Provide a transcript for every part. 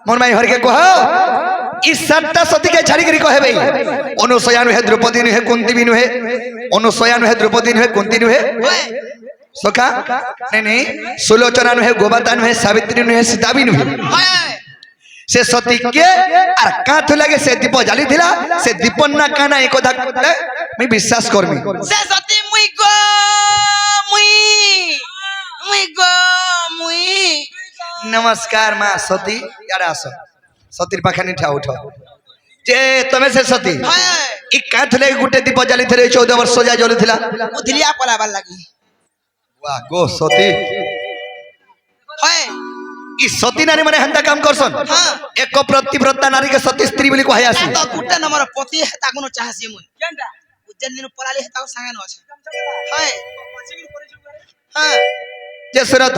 मन माई हर के कह इस सातटा सती के छाड़ी करी कहबे अनुसया नुहे द्रौपदी नुहे कुंती भी नुहे अनुसया नुहे द्रौपदी नुहे कुंती नुहे सखा नहीं सुलोचना नुहे गोमाता नुहे सावित्री नुहे सीता भी नुहे से सती के आर काथ लगे से दीप जाली थिला से दीपन्ना काना एको धा मैं विश्वास करमी से सती मुई नमस्कार मां सती यार आसो सतीर पाखानी ठा उठो जे तमे से सती ई काथ लगे गुटे दीप जाली थिले 14 वर्ष जा जली थिला उधलिया पलाबार लागी वाह गो सती होय ई सती नारी माने हंता काम करसन एक प्रतिव्रता नारी के सती स्त्री बोली कहै आसी तो गुटे नंबर पति है तागुनो चाहसी मुई केनटा उज्जैन दिन पलाली है ताको संगे न আছে होय हां जे सुरत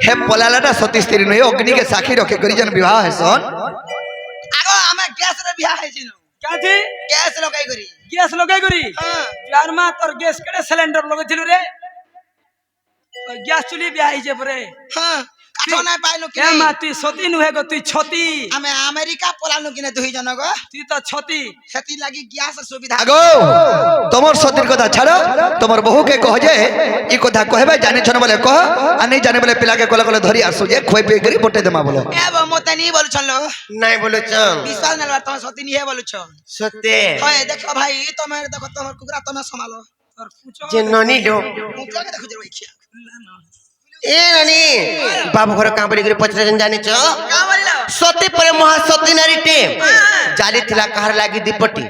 हे पलालाटा सती स्त्री नय अग्नि के साक्षी रखे करी जन विवाह है सन आगो हमें गैस रे बियाह है जिनो काथी गैस लगाई करी हां यार मा तोर गैस केडे सिलेंडर लगे छिलु रे गैस चुली बियाह जे परे हां काठो नै पाइलो कि ए माती सती नुहे गो तू छती हमें अमेरिका पलालो कि नै दुई जन गो तू तो छती खेती लागि गैस सुविधा आगो तमर सतीर कथा छाड़ो तमर बहू के कह जे ई कथा कहबे जाने छन बोले कह आ नहीं जाने बोले पिला के कोला कोला धरी आसु जे खोई पे करी बोटे देमा बोलो ए बो मते नहीं बोलु छलो नहीं बोलो चम विश्वास न तुम सती नहीं है बोलु छ सत्य होय देखो भाई तुम देखो तुम कुकरा तुम संभालो और पूछो जे ननी लो मुझे के देखो जरूर खिया ए ननी बाबू घर का बोली करे पचरे जन जाने छ का बोलिलो सती पर महासती नारी टे जाली थिला कहर लागी दीपटी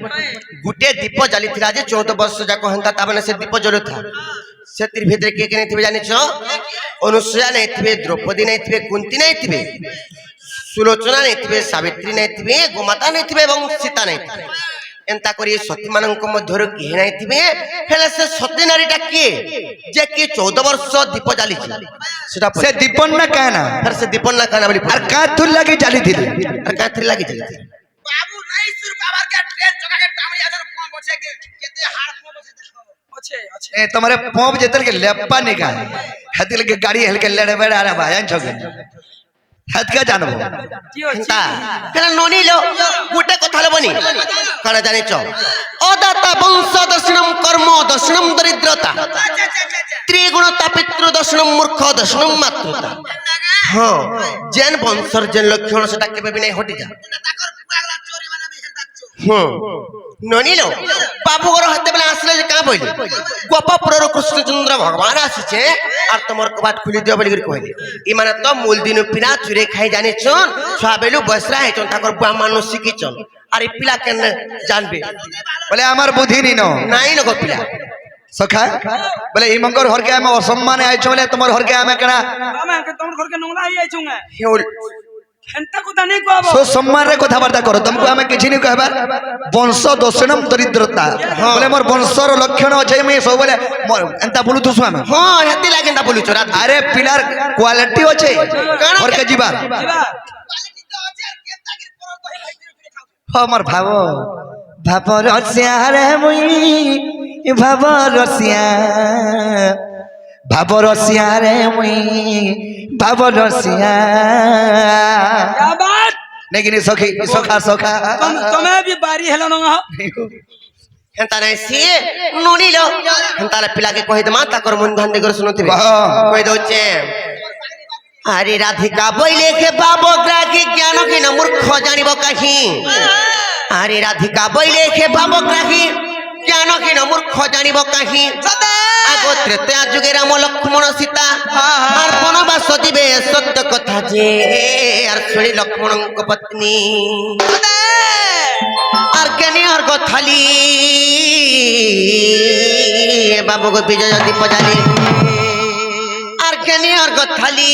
गुटे दीप जाली थिला जे 14 वर्ष जाको हंता ताबने से दीप जलो था सेतिर भीतर के नहीं थिबे जाने छ अनुसया नहीं थिबे द्रौपदी नहीं थिबे कुंती नहीं थिबे सुलोचना नहीं थिबे सावित्री नहीं थिबे गोमाता नहीं थिबे एवं सीता नहीं थिबे एंता करी सती मानन को मध्यर के नहीं थिबे हेले से सती नारीटा के जे के 14 वर्ष दीप जाली थी सेटा से दीपन्ना काना फिर से दीपन्ना काना बोली और काथुल लगी जाली थिले और काथरी लागी जाली थी बाबू नहीं सिर्फ बाबर के ट्रेन चका के टामरी आदर पॉम बचे के केते हाड़ पॉम बचे देखो अच्छे ए तुम्हारे पोप जेतल के लेप्पा निकाल हतिल के गाड़ी हल के लड़े बेड़ा रे भाई छगे हत का जानबो हंता हेला नोनी लो गुटे कथा लबनी काना जाने छ अदाता वंश दर्शनम कर्म दर्शनम दरिद्रता त्रिगुणता पितृ दर्शनम मूर्ख दर्शनम मातृता हां जैन वंशर जन लक्षण सेटा केबे भी नहीं हटि जा ताकर पुरागला चोरी माने भी हेता चो हां नोनी लो बाबू घर हते बेला आसले जे का बोली गोपपुर कृष्णचंद्र भगवान आसीचे और तमर कबाट खुली दियो बोली कहले ई माने तो मूल दिन पिना चुरे खाई जाने छन छाबेलु बसरा है छन ताकर बुआ मानुष सिकी छन अरे पिला केन जानबे बोले हमार बुद्धि नी नो नाही न गो पिला सखा बोले ई मंगर हर के में असम्मान आइ छले तमर हर के में कना हम के तुम घर के नंगला आई छुंगे हेउल हंता को तनी कहबो सो सम्मान रे कथा वार्ता करो तुमको हमें किछि नि कहबार वंश दर्शनम दरिद्रता बोले मोर वंशर लक्षण छै मैं सब बोले एंता बोलु तो सुना हां हेती लागेंता बोलु छोरा अरे पिलार क्वालिटी होचे हर के जीवा क्वालिटी तो আছে আর केता के पर कहि भाई खाओ हमर भावो भाव रसिया रे मुई भाव रसिया रे मुई भाव रसिया क्या बात लेकिन सखी सखा सखा तुम्हें भी बारी हेलो न हेंता नहीं सी नोनी लो हेंता ला पिला के कहि दमा ताकर मन ध्यान देकर सुनथिबे कहि दोचे अरे राधिका बोले के बाबो ग्राही ज्ञान के न मूर्ख जानिबो कहीं अरे राधिका बोले के बाबो ग्राही ज्ञान के न मूर्ख जानिबो कहीं आगो त्रेता जुगे राम लक्ष्मण सीता और वनवास दिबे सत्य कथा जे और सुनी लक्ष्मण को पत्नी और केनी और गथाली बाबू को विजय दीप जाली और केनी और गथाली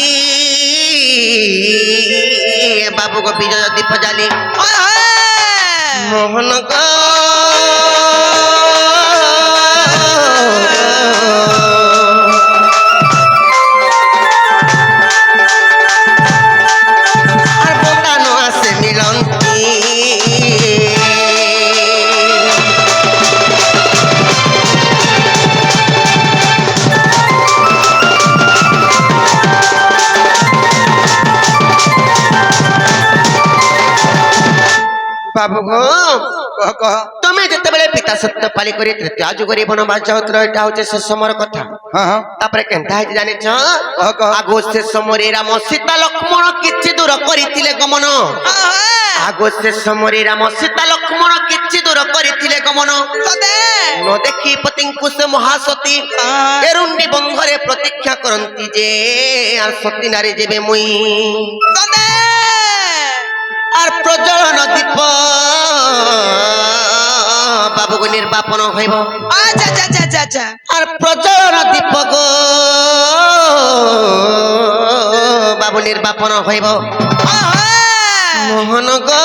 बाबू को विजय दीप जाली मोहन का বাবু গো কহ কহ তুমি যেତେବେଳେ পিতা সত্য পালি করে তৃତୀୟ ଯୁଗରେ ବନବାସ ଯାଉଥିଲ ଏଟା ହଉଛି ସେ ସମୟର କଥା ହଁ ହଁ ତାପରେ କେନ୍ତା ହେଇଛି ଜାଣିଛ କହ କହ ଆଗୁ ସେ ସମୟରେ ରାମ ସୀତା ଲକ୍ଷ୍ମଣ କିଛି ଦୂର କରିଥିଲେ ଗମନ ଆଗୁ ସେ ସମୟରେ ରାମ ସୀତା ଲକ୍ଷ୍ମଣ କିଛି ଦୂର କରିଥିଲେ ଗମନ ନ ଦେଖି ପତିଙ୍କୁ ସେ ମହାସତୀ ଏରୁଣ୍ଡି ବନ୍ଧରେ ପ୍ରତୀକ୍ଷା କରନ୍ତି ଯେ আর সতী নারী যেবে মুই আর প্রজ্বলন দীপ বাবুকে নির্বাপন হইব আর প্রজ্বলন দীপ গো বাবু নির্বাপন হইব মোহন গো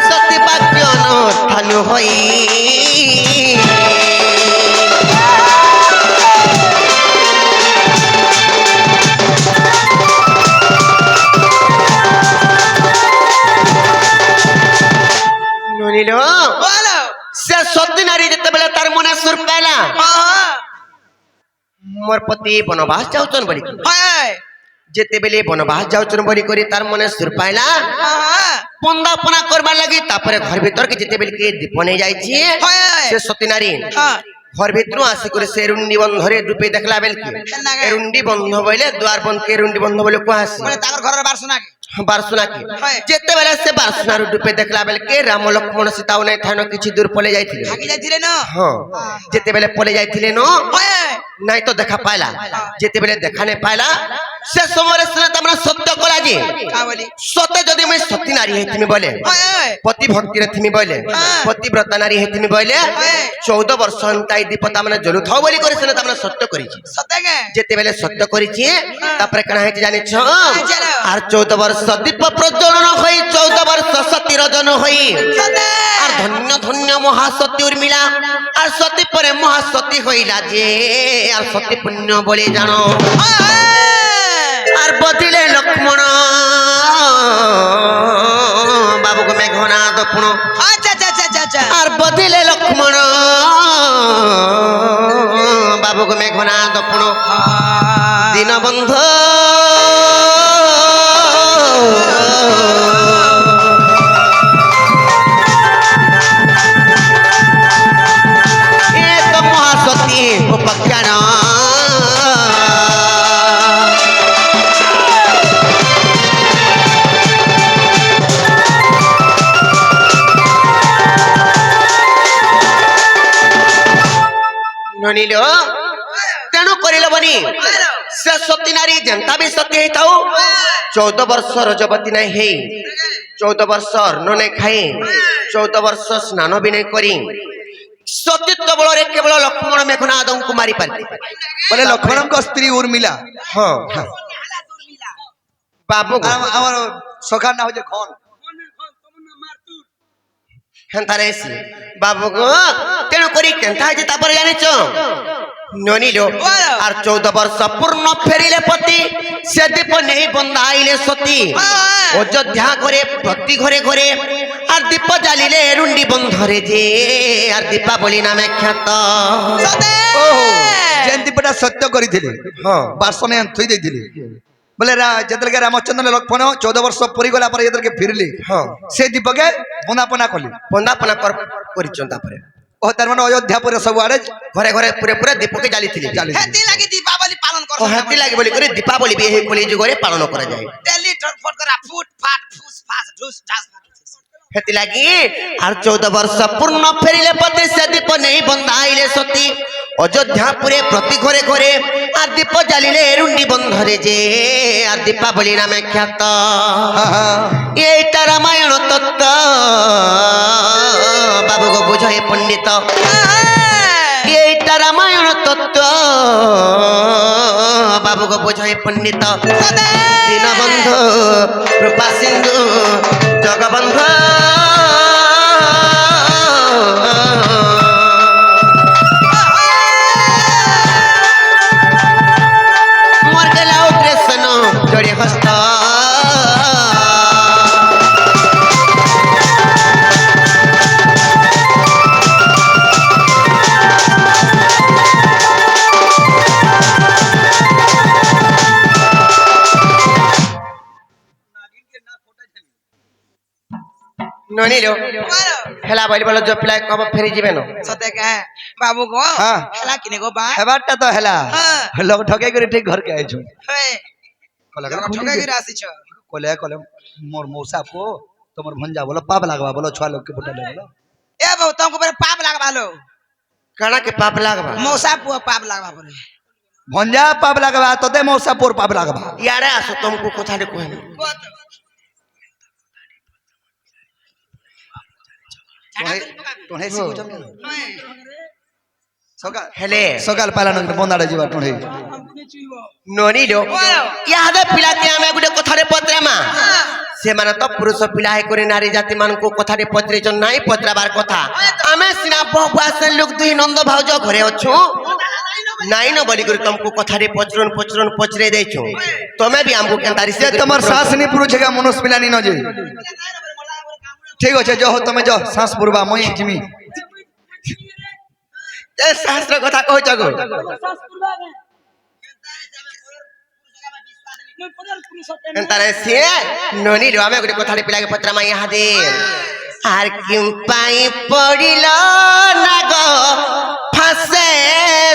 সতী বাক্য অনুষ্ঠানু হই से सती नारी जेतेबेले तार मने सुर पाइला मोर पति बनवास जाउचन बली जेतेबेले बनवास जाउचन बली करी तार मने सुर पाइला बंदापना करबा लगी तापरे घर भीतर के जेतेबेले के दीप नै जाई छी से सती नारी घर भीतर आसी करे से रुंडी बंधरे डुबे देखला बेल की रुंडी बंध बोले द्वार बंद के रुंडी बंध बोले को आसी माने ताकर घर बारसुना के बारसुना की जेतेबेले से बारसुना डुबे देखला बेल के राम लक्ष्मण सीता नै थानो किछि दूर पले जाइथिले भागी जाइथिले न हां जेतेबेले पले जाइथिले न नहीं तो देखा पाइला जेतेबेले देखा नहीं पाइला से समय से तमरा सत्य कला जी का बोली सत्य जदी मैं सती नारी हेतिमी बोले पति भक्ति रे थिमी बोले पति व्रत नारी हेतिमी बोले 14 वर्ष अंताई दीपता माने जलु थाओ बोली करे से तमरा सत्य करी छी सत्य के जेतेबेले सत्य करी छी तापरे कना हेति जानि छ आर 14 वर्ष दीप प्रज्वलन होई 14 वर्ष सती रजन होई আর ধন্য ধন্য মহাসতী উর্মিলা আর সতী পরে মহাসতী হইলা যে আর সতী পুণ্য বলে জানো আর বদিলে লক্ষ্মণ বাবুকে মেঘনাদ পুণ আর বদিলে লক্ষ্মণ বাবুকে মেঘনাদ পুণ দীনবন্ধু उपख्यान ननिलो तेणु करिल बनी से सती नारी जनता भी सती है ताऊ 14 वर्ष रजवती नहीं है 14 वर्ष अन्न नहीं खाई 14 वर्ष स्नान भी नहीं करी सतीत्व बल केवल लक्ष्मण मेघनाद को मारी पारे बोले लक्ष्मण को स्त्री उर्मिला हाँ बाबू আমার সখার না হচ্ছে খন हेन्ता रेसी बाबू को तेणु करी केन्ता है तापर जानिच ननिलो आर 14 वर्ष पूर्ण फेरिले पति से दीप नहीं बंधाइले सती अयोध्या घरे प्रति घरे घरे आर दीप जालिले रुंडी बंधरे जे आर दीपावली नामे ख्यात ओहो जेन दीपटा सत्य करिथिले हां बासने थई देथिले बोले जतल के रामचंद्र लक्ष्मण 14 वर्ष पूरी गला पर जतल के फिरले हां से दीप के बंदापना कली बंदापना करिचन तापरे ओ तार माने अयोध्या पर सब आड़े घरे घरे पूरे पूरे दीप के जालिथिले हेती लागि दीपावली पालन कर ओ हेती लागि बोली करे दीपावली भी एही कली जुगरे पालन करा जाय डेली फट करा फुट फाट फुस फास ढुस ढास हेती लागि आर 14 वर्ष पूर्ण फेरिले पति से दीप नहीं बंधाइले सती अयोध्यापुरे प्रति घरे घरे आर दीप जालिले रुंडी बंधरे जे आर दीपावली नामे ख्यात एटा रामायण तत्व बाबू को बुझे पंडित एटा रामायण तत्व बाबू को बुझे पंडित दीनबंधु कृपा सिंधु जगबंधु जोड़े हस्ता ନଣିଲ ହେଲା ବୋଲି ବୋଲ ଯୋ ପିଲା କବ ଫେରି ଯିବେ ନ ସତେ କେ ବାବୁ ଗো ହଁ। ହେଲା କିନେ ଗো ବା ହେବାରଟା ତ ହେଲା ହଁ। ଲୋକ ଠକେଇ କରି ଠିକ ଘରକେ ଆଇଛୁ ହେ କଲେ ଠକା গিরা আসিছ কলে মোর মৌসা পো তোমার ভঞ্জা বলো পাপ লাগবা বলো ছুয়া লোককে পটালে বলো এ বাবু তমকো পরে পাপ লাগবা লো কাଣା কে পাপ লাগবা মৌসা পুয়া পাপ লাগবা পরে ভঞ্জা পাপ লাগবা তোতে মৌসা পোর পাপ লাগবা ইয়ারে আসো তুমকু কথাটা কইনি টুঁড়ে শিখুছ সকাল হেলে সকাল পালা নঙ্গ বন্দাড়ে ଯିବା টুঁড়ে ননিল ইয়াদে পিলাকে আমি গুটে কথারে পত্রেমা ସେମାନେ ତ ପୁରୁଷ ପିଲା ହେଇ କରି ନାରୀ ଜାତି ମାନଙ୍କୁ କଥାରେ ପତ୍ରିଚନ୍ ନାହିଁ ପତ୍ରାବାର କଥା ଆମେ ସିନା ବହୁ ଆସେ ଲୋକ ଦୁଇ ନନ୍ଦ ଭାଉଜ ଘରେ ଅଛୁ ନାଇଁ ନ ବୋଲି କରି ତମକୁ କଥାରେ ପଚରନ୍ ପଚରେ ଦେଇଛୁ ତମେ ବି ଆମକୁ କେନ୍ତା যে তোমার শ্বাস নি পুরো জায়গা মনুষ পিলা নি নজে ঠিক আছে যহ তুমি যহ শ্বাস পুরবা মই জিমি ଏ ଶାସ୍ତ୍ର କଥା କହୁଛ ଗো ତାରେ ସିଏ ନନିର ଆମେ ଗୋଟେ କଥାଟେ ପିଲାକେ ପଚରାମା ଇହାଦେ ଆର୍ କେଉଁ ପାଇଁ ପଡ଼ିଲ ନା ଗো ଫାସେ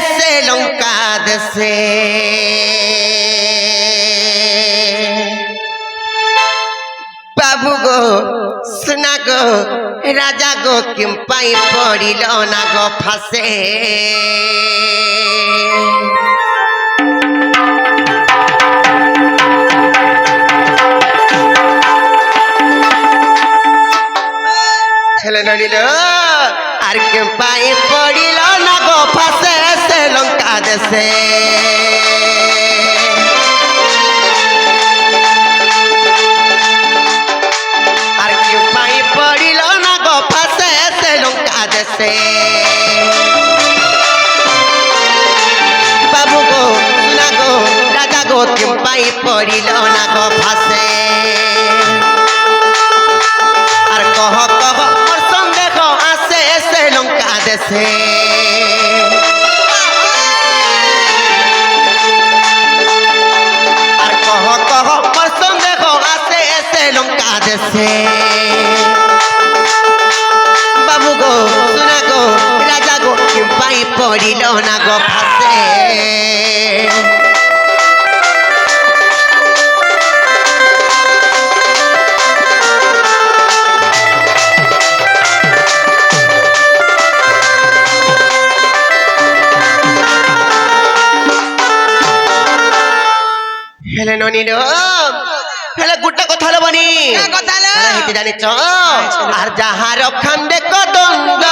ସେ ଲଙ୍କା ଦେଶେ ବାବୁ গো ସୁନା গো রাজা গো কেম পাই পড়িল না গো ফাসে হেলে ননিল আর কেম পাই পড়িল না গো ফাসে সে লঙ্কা দেশে বাবু গো সুনা গো রাজা গো কেম পাই পড়িল না গো ফাসে আর কহ কহ মোর সন্দেহ আসে সে লঙ্কা দেশে আর কহ কহ মোর সন্দেহ আসে সে লঙ্কা দেশে বাবু গো সুনা গো রাজা গো কেম পাই পড়িল না গো ফাসে হেলে ননিল হেলে গুটা কথা লবনি কথা লো হেতে জানিছ আর যাহার খন্ডে কদণ্ড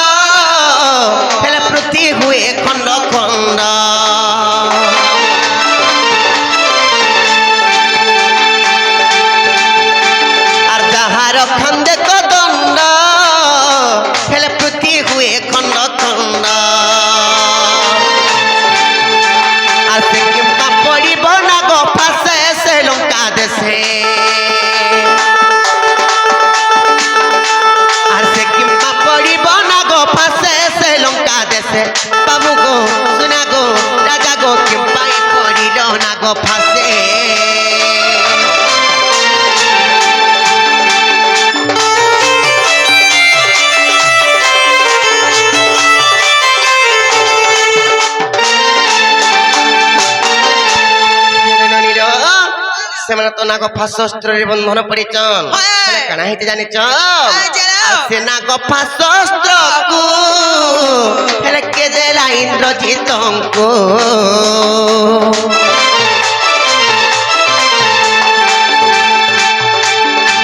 হেলে প্রতি হুয়ে খন্ড খন্ড আর যাহার খন্ডে কদণ্ড হেলে প্রতি হুয়ে খন্ড খন্ড আর সে কেমতা পড়িব না গো ফাসে সে লঙ্কা দেশে আর সে কেমতা পড়িব না গো ফাসে সে লঙ্কা দেশে বাবু গো সুনা গো রাজা গো কেম পাই পড়িল না গো ফাসে ସେମାନେ ତ ନାଗ ଫାଶସ୍ତ୍ରରେ ବନ୍ଧନ ପଡ଼ିଛନ୍ ହେଲେ କାଣା ହେଇଛି ଜାଣିଛ ସେ ନାଗ ଫାଶସ୍ତ୍ରକୁ ହେଲେ କେ ଦେଲା ଇନ୍ଦ୍ରଜିତଙ୍କୁ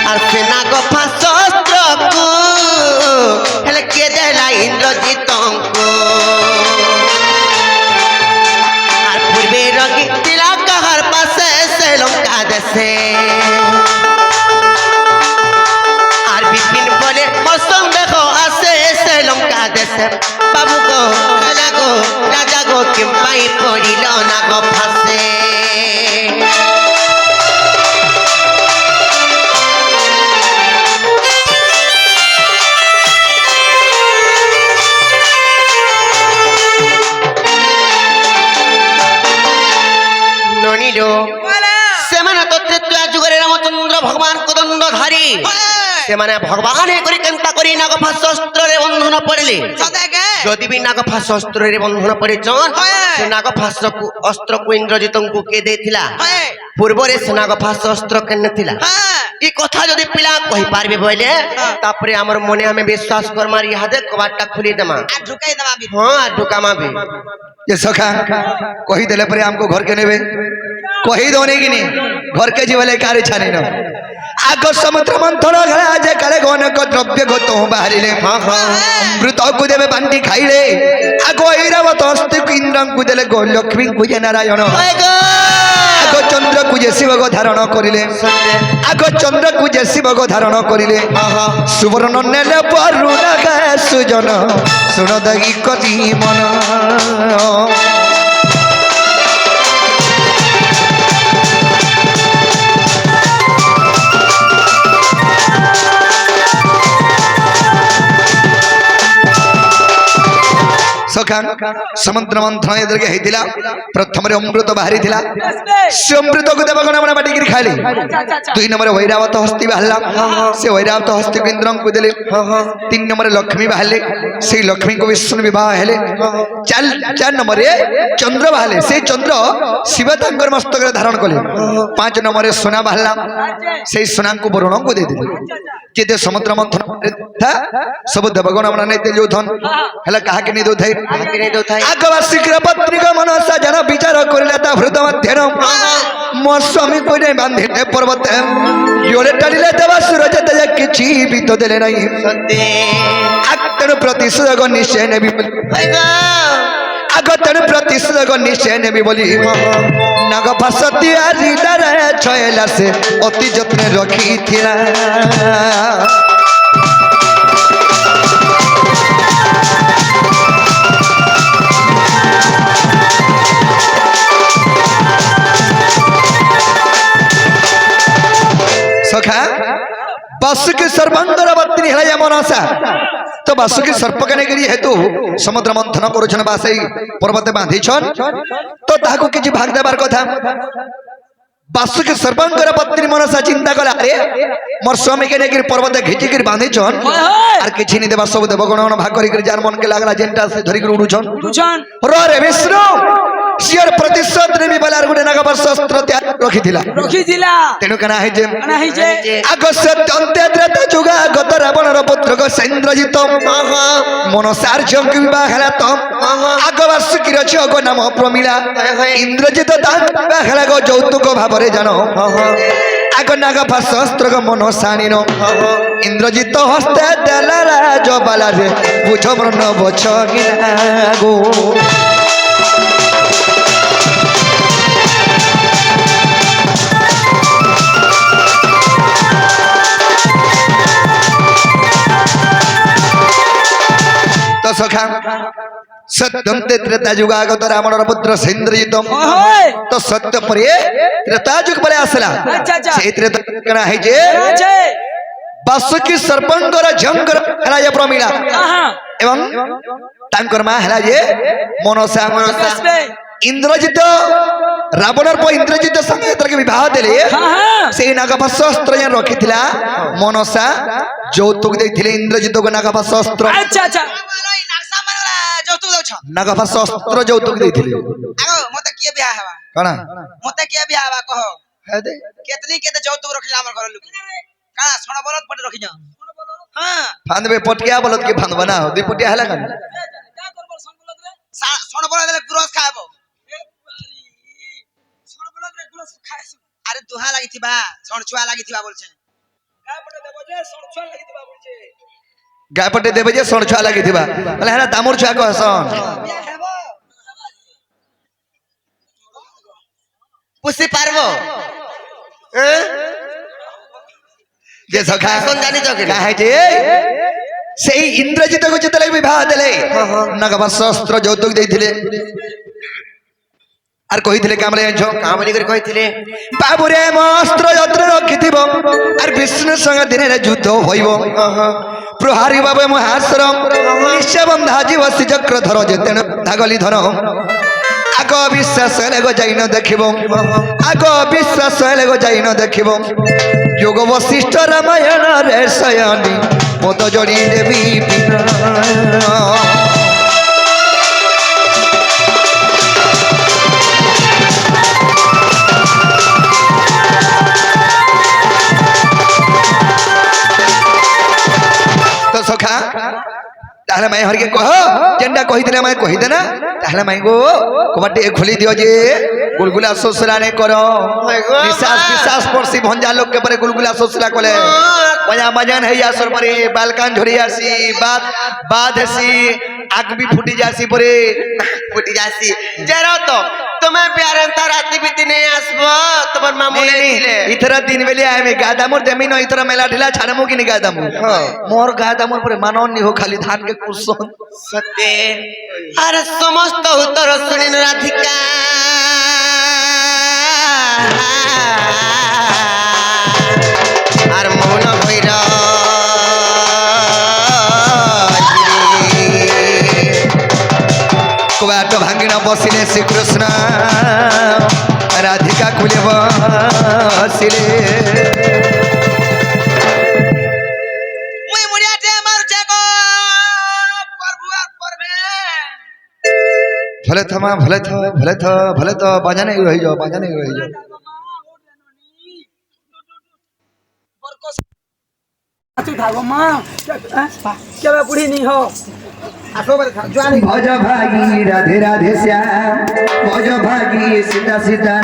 আর সে নাগ ফাশস্ত্রକୁ হেলে কে দেলা ইন্দ্রজিতଙ୍କୁ আর পূর্বে রগি দিলা কাহার পাশে সে লঙ্কা দেশে আর বিপিন বলে মৌসুম দেখো আসে সে লঙ্কা দেশে বাবু গো রাজা গো রাজা গো কেম পাই পড়িল না গো ফাসে ননিল বলো ସେମାନେ ତ ତ୍ରେତୟା ଯୁଗରେ ରାମଚନ୍ଦ୍ର ଭଗବାନ କଦଣ୍ଡ ଧାରୀ ସେମାନେ ଭଗବାନ କରି କେନ୍ତା କରି ନାଗଫା ଶସ୍ତ୍ରରେ ବନ୍ଧନ ପଡ଼ିଲେ ସଦାକେ ଯଦି ବି ନାଗଫା ଶସ୍ତ୍ରରେ ବନ୍ଧନ ପଡ଼ିଛନ୍ ସେ ନାଗଫା ଅସ୍ତ୍ରକୁ ଇନ୍ଦ୍ରଜିତଙ୍କୁ କେ ଦେଇଥିଲା ପୂର୍ବରେ ସେ ନାଗଫା ଅସ୍ତ୍ର କେନେ ଥିଲା এই কথা যদি পিলা কই পারবে বলে তারপরে আমার মনে আমি বিশ্বাস করমার ইহাদে কবাটটা খুলি দেমা আর ঢুকাই দেবা বি হ্যাঁ ঢুকামা বি ये सखा कही देले पर हमको घर के नेबे कही दोने कि नहीं घर के जीवले कार्य छाने न आगो समुद्र मंथन घड़ा जे काले गन को द्रव्य गतो बाहरिले हाँ हाँ अमृत को देबे बांटी खाइले आगो ऐरावत हस्ते इंद्रं को देले गो लक्ष्मी को जे नारायण आगो चंद्र को जे शिव को धारण करिले आगो चंद्र को जे शिव को धारण करिले सुवर्ण नेले परुणा का सुजन सुन दगी कति मन सखा समुद्र मंथन एदर के हेतिला प्रथम रे अमृत बाहरी थिला से अमृत को देव गण बाटी कर खाली दुई नंबर वैरावत हस्ती बाहला से वैरावत हस्ती को इंद्रं को देले तीन नंबर लक्ष्मी बाहले से लक्ष्मी को विष्णु विवाह हेले चार नंबर रे चंद्र बाहले से चंद्र शिव तांकर मस्तक रे धारण कले पांच नंबर रे सोना बाहला से सोना को वरुण को दे दिले जेते समुद्र मंथन था सब देवगण हमरा नै ते जोधन हला कहा के नै दो थाई आगवा शीघ्र पत्नी को मनसा जन विचार करले ता हृदय मध्यन मोर स्वामी को नै बांधिले पर्वत योले टालिले देवा सूरज तज किछि भी तो देले नै सत्य आगतन प्रतिशोध निश्चय नेबी आगतन प्रतिशोध निश्चय नेबी बोली नाग भासती आरिला रे छयला से अति जत्न रखी थिला सखा बासुकी सर्वांगर पत्नी है मनसा तो बासुकी सर्प के नेगिरी हेतु समुद्र मंथन करुछन बासई पर्वत बांधिछन तो ताको किछि भाग देबार कथा बासुकी सर्वांगर पत्नी मनसा चिंता कला अरे मोर स्वामी के नेगिरी पर्वत घिची कर बांधिछन आर किछि नि देबा सब देवगण भाग करी कर जार मन के लागला जेंटा से धरि कर उडुछन रे विष्णु सियर प्रतिशोध ने भी बलार गुडे नागा पर शस्त्र त्याग रखी दिला तेनु कना है जे अगस्य अंते त्रेता जुगा गत रावण रो पुत्र को सेन्द्रजित मनसार जंग विवाह हला तो आगवास की रछि अगो नाम प्रमिला इंद्रजित दान हला गो जौतुक भाबरे जानो आगो नागा पर शस्त्र को मनसानिनो इंद्रजित हस्ते देला राज बाला रे बुझ मन बछ गिनागो तो सखा सत्यम ते त्रेता युगागत रावण पुत्र सेन्द्रजित तो सत्य पर त्रेता युग बले आसला से त्रेता कना है जे बासुकी सर्पंगर जंगर हला जे प्रमिला एवं तांकर मा हला जे मनसा इंद्रजित रावण पर इंद्रजित संगे के विवाह देले से नागपाश शस्त्र जन रखिथिला मनसा जौतुक देथिले इंद्रजित को नागपाश शस्त्र अच्छा अच्छा जौतुक दउछ नागपाश शस्त्र जौतुक देथिले आगो मते किए बियाह हवा कणा मते किए बियाह हवा कहो है दे केतनी केते जौतुक रखिला हमर घर लोग काला सोना बलत पटे रखि जा हां फांदबे पटिया बलत के फांद बना दे पटिया हला कन का करबो सोन बलत रे सोन बलत रे गुरस खाबो सोन बलत रे गुरस खाइस अरे दुहा लागिथिबा सोन छुआ लागिथिबा बोलछे का पटे देबो जे सोन छुआ लागिथिबा बोलछे गाय पटे देबे जे सोन छुआ लागिथिबा बोले हेना दामुर छुआ कहसन पुसी पारबो जे सखा कौन जानी तो का है जे सेही इंद्रजित को जतले विवाह देले नागपाश शस्त्र जौतुक देथिले आर कहिथिले कामले अंछो कामली कर कहिथिले बाबुरे मस्त्र यत्र रखिथिबो आर विष्णु संग दिने रे युद्ध होइबो प्रहारी बाबे महाश्रम निश्चय बंधा जीव चक्र धर जेतेन धागली धर আগ বিশ্বাস হলে গো যাই ন দেখিব আগ বিশ্বাস হলে গো যাই ন দেখিব যোগ বশিষ্ঠ রামায়ণ রে শয়নী মত জড়ি দেবী বিনা तो सखा ताहले मैं हर के कह जेंडा कहि देना मैं कहि देना ताहले मैं गो कबाटे खोली दियो जे गुलगुला ससुरा ने करो विश्वास विश्वास परसी भंजा लोग के परे गुलगुला ससुरा कोले मजा मजान है या सर परे बालकान झड़ी आसी बात हसी आग भी फुटी जासी परे फुटी जासी जरा तो तुम्हें प्यार अंतर राती बीती नहीं आसबो तुम्हार मामू ने दिले इतरा दिन बेले आए में गादा मोर जमीन इतरा मेला ढिला छाड़मु कि नहीं गादा मोर मोर गादा मोर परे मानन नहीं हो खाली धान के कुसुम सत्य अरे समस्त उत्तर सुनिन राधिका আর মৌন ভৈর कुबाट भांगिना बसिले श्रीकृष्ण राधिका खुले बसिले মুই মুড়িয়াতে মারছে গো প্রভু আর করবে भले तो बाजा नहीं रही जाओ बाजा नहीं रही जाओ तू थागो मां क्या बुढ़ी नहीं हो भज भागी राधे राधे श्याम भज भागी सीता सीता